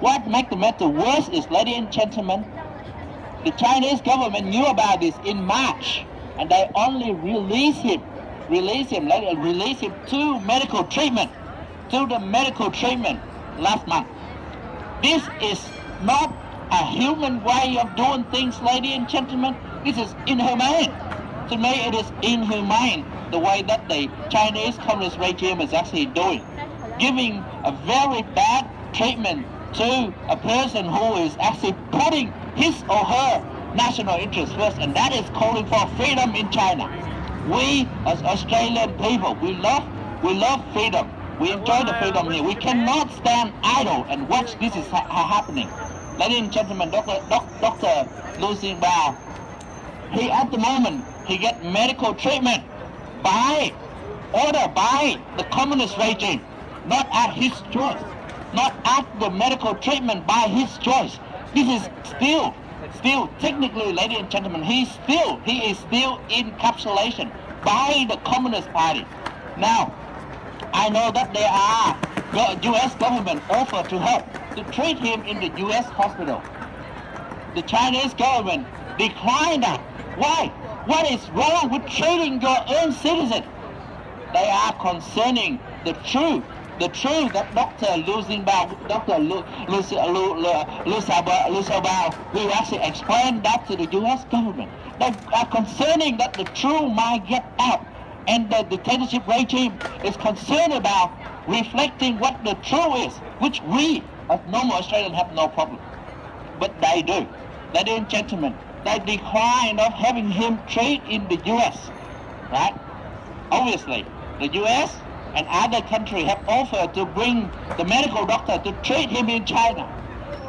What makes the matter worse is, ladies and gentlemen, the Chinese government knew about this in March, and they only released him to medical treatment, last month. This is not a human way of doing things, ladies and gentlemen. This is inhumane. To me, it is inhumane the way that the Chinese communist regime is actually doing, giving a very bad treatment to a person who is actually putting his or her national interest first, and that is calling for freedom in China. We as Australian people, we love freedom. We enjoy the freedom here. We cannot stand idle and watch this is happening. Ladies and gentlemen, Dr. Lu Xinbao, he at the moment, he get medical treatment by order by the communist regime, not at his choice, not at the medical treatment by his choice. This is still technically, ladies and gentlemen, he is still encapsulation by the Communist Party. Now, I know that there are U.S. government offer to help to treat him in the U.S. hospital. The Chinese government declined that. Why? What is wrong with treating your own citizen? They are concerning the truth that Dr. Lu Xinbao, Dr. Lu Xiaobao will actually explain that to the U.S. government. They are concerning that the truth might get out, and the dictatorship regime is concerned about reflecting what the truth is, which we as normal Australians have no problem. But they do. Ladies and gentlemen, they decline of having him treated in the U.S., right? Obviously, the U.S. and other countries have offered to bring the medical doctor to treat him in China.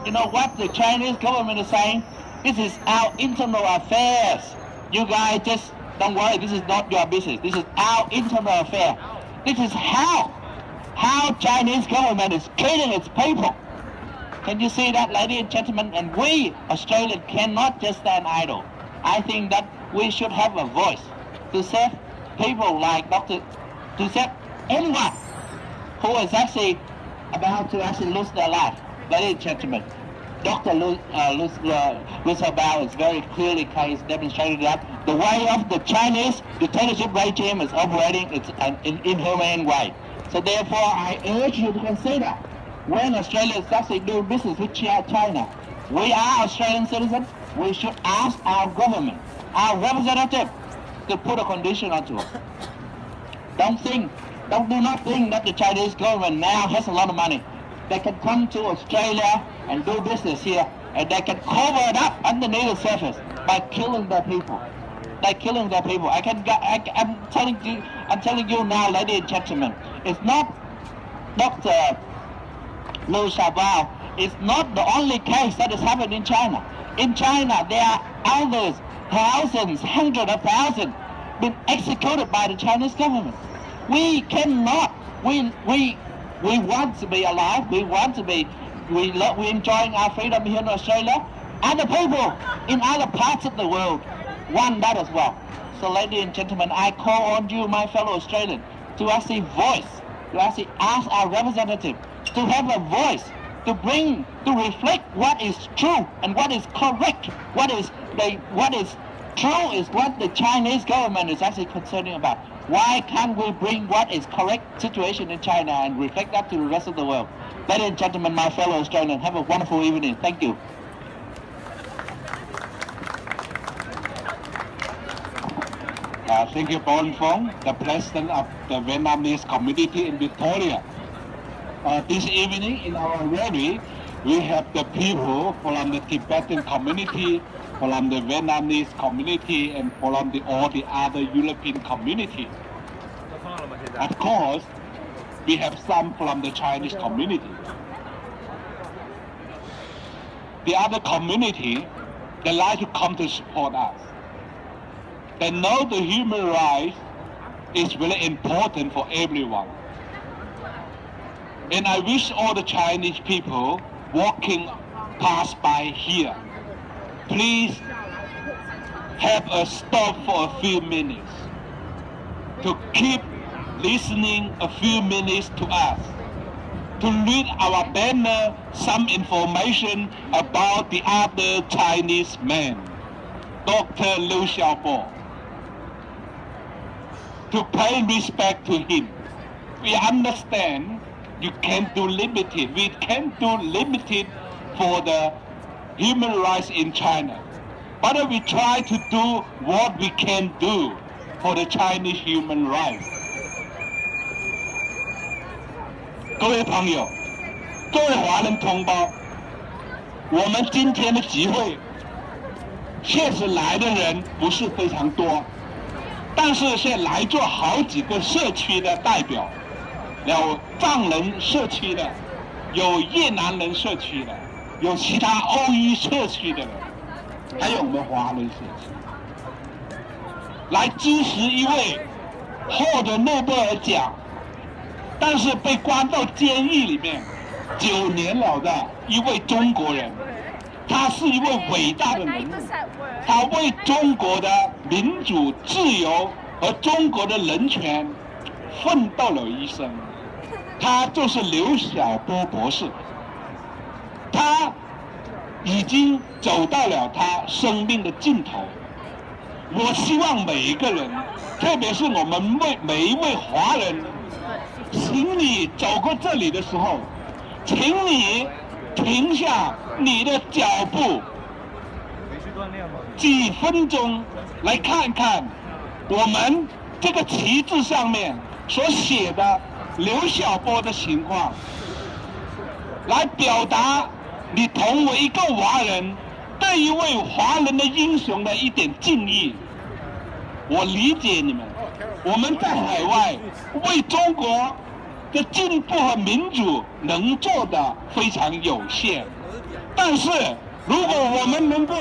You know what the Chinese government is saying? This is our internal affairs. You guys just don't worry, this is not your business. This is our internal affair. This is how Chinese government is treating its people. Can you see that, ladies and gentlemen? And we, Australians, cannot just stand idle. I think that we should have a voice to save people like to save anyone who is actually about to actually lose their life. Ladies and gentlemen, Dr. Lu Xiaobao is very clearly demonstrated that the way of the Chinese dictatorship regime is operating in an inhumane way. So therefore, I urge you to consider when Australia is actually doing business with China. We are Australian citizens. We should ask our government, our representative, to put a condition onto it. Do not think that the Chinese government now has a lot of money. They can come to Australia and do business here, and they can cover it up underneath the surface by killing their people. I'm telling you now, ladies and gentlemen, it's not Dr. Lu Xiaobao. It's not the only case that has happened in China. In China, there are others, thousands, hundreds of thousands, been executed by the Chinese government. We cannot. We want to be alive. We're enjoying our freedom here in Australia. Other people in other parts of the world want that as well. So, ladies and gentlemen, I call on you, my fellow Australians, to actually ask our representative to have a voice, to reflect what is true and what is correct. What is true is what the Chinese government is actually concerning about. Why can't we bring what is correct situation in China and reflect that to the rest of the world? Ladies and gentlemen, my fellow Australians, have a wonderful evening. Thank you. Thank you, Bon Phong, the president of the Vietnamese community in Victoria. This evening in our rally, we have the people from the Tibetan community, from the Vietnamese community, and from all the other European community. Of course, we have some from the Chinese community. The other community, they like to come to support us. They know the human rights is really important for everyone. And I wish all the Chinese people walking past by here, please have a stop for a few minutes to keep listening a few minutes to us. to read our banner some information about the other Chinese man, Dr. Liu Xiaobo, to pay respect to him. We understand you can't do limited. We can't do limited for the human rights in China. But we try to do what we can do for the Chinese human rights. 各位朋友，各位华人同胞，我们今天的集会，确实来的人不是非常多，但是是来做好几个社区的代表，有藏人社区的，有越南人社区的，有其他欧裔社区的人，还有我们华人社区，来支持一位获得诺贝尔奖，但是被关到监狱里面9年了的一位中国人。他是一位伟大的人物，他为中国的民主、自由和中国的人权奋斗了一生。他就是刘晓波博士，他已经走到了他生命的尽头。我希望每一个人，特别是我们每一位华人，请你走过这里的时候，请你停下你的脚步，几分钟来看看我们这个旗帜上面所写的刘晓波的情况，来表达你同为一个华人对一位华人的英雄的一点敬意。我理解你们，我们在海外为中国的进步和民主能做的非常有限，但是如果我们能够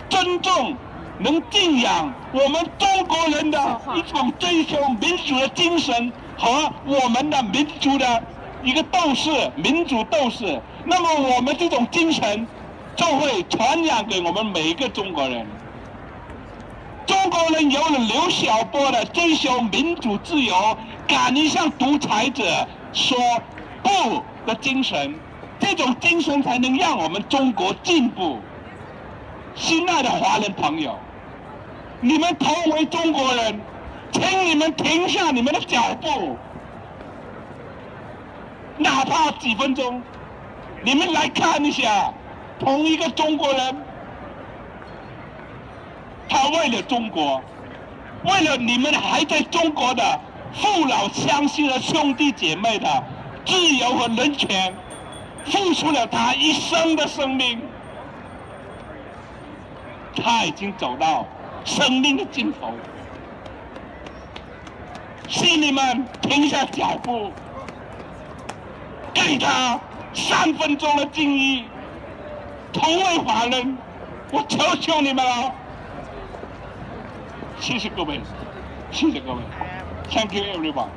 尊重、能敬仰我们中国人的一种追求民主的精神和我们的民族的一个斗士、民主斗士，那么我们这种精神就会传染给我们每一个中国人。中国人有了刘晓波的追求民主自由、敢于向独裁者说不的精神，这种精神才能让我们中国进步。亲爱的华人朋友，你们同为中国人，请你们停下你们的脚步，哪怕几分钟，你们来看一下，同一个中国人，他为了中国，为了你们还在中国的父老乡亲的兄弟姐妹的自由和人权，付出了他一生的生命。他已经走到生命的尽头，请你们停下脚步，给他3分钟的敬意。同为华人，我求求你们了。谢谢各位，谢谢各位 ，Thank you everyone。